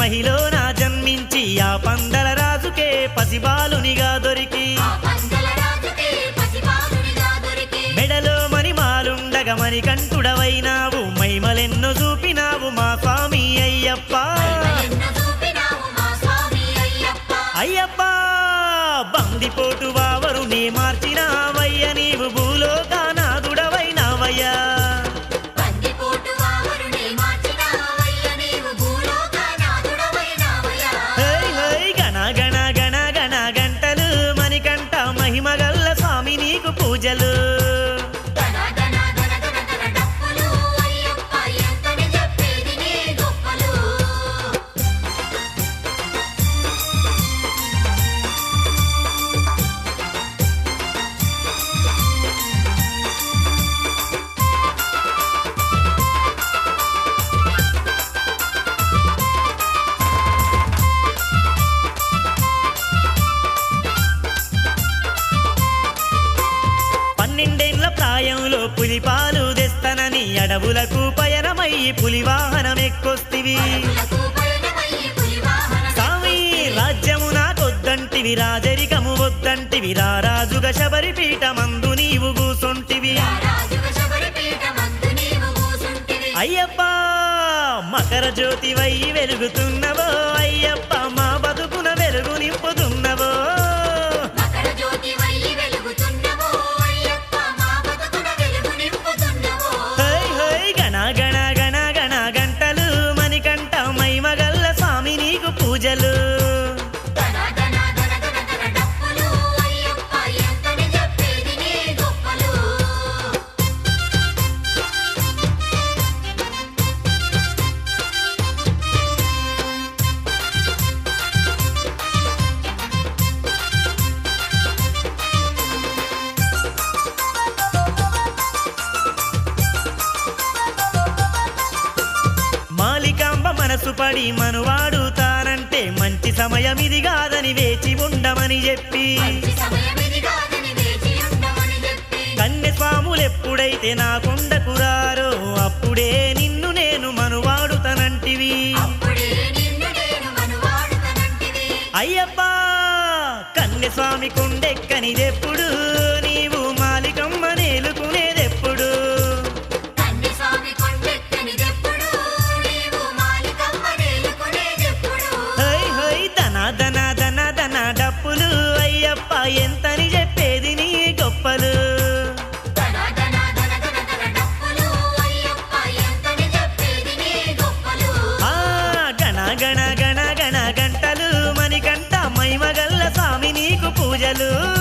మహిళన జన్మించి ఆ పందల రాజుకే పసిబాలునిగా దొరికి మెడలో మణిమాలుండగ మణికంఠుడవైనావు మైమలెన్నో చూపినావు మా స్వామి అయ్యప్ప అయ్యప్ప బందిపోటు వావరునే మార్చినావయ్య నీవు భూలోకానాథుడవైనావయ్యా హై హై గణ గణ గణ గణ గంటలు మణికంఠ మహిమగల్ల స్వామి నీకు పూజలు ప్రాయంలో పులిపాలు తెస్తనని అడవులకు పయనమయ్యి పులివాహనం ఎక్కొస్తివి స్వామి రాజ్యము నాకొద్దంటివి రాజరికము వద్దంటివి రాజుగా శబరిపీఠమందు నీవు కూసొంటివి అయ్యప్ప మకర జ్యోతివై వెలుగుతున్నవో అయ్యప్ప మా బతుకున వెలుగు నింపుతున్నవో గణ గణ గణ గంటలు మణికంఠ మైమగల్ల స్వామి నీకు పూజలు మనసు పడి మనువాడుతానంటే మంచి సమయం ఇది కాదని వేచి ఉండమని చెప్పి కన్నె స్వాములెప్పుడైతే నా కొండకు రారో అప్పుడే నిన్ను నేను మనువాడుతానంటివి అయ్యప్ప కన్నె స్వామి కొండెక్కనిదెప్పుడు నీవు మాలికమ్మ నేలుకునేదెప్పుడు ధన ధన ధన డప్పులు అయ్యప్ప ఎంతని చెప్పేది నీ గొప్పలు గణ గణ గణ గణ గంటలు మణికంఠ మైమగల్ల స్వామి నీకు పూజలు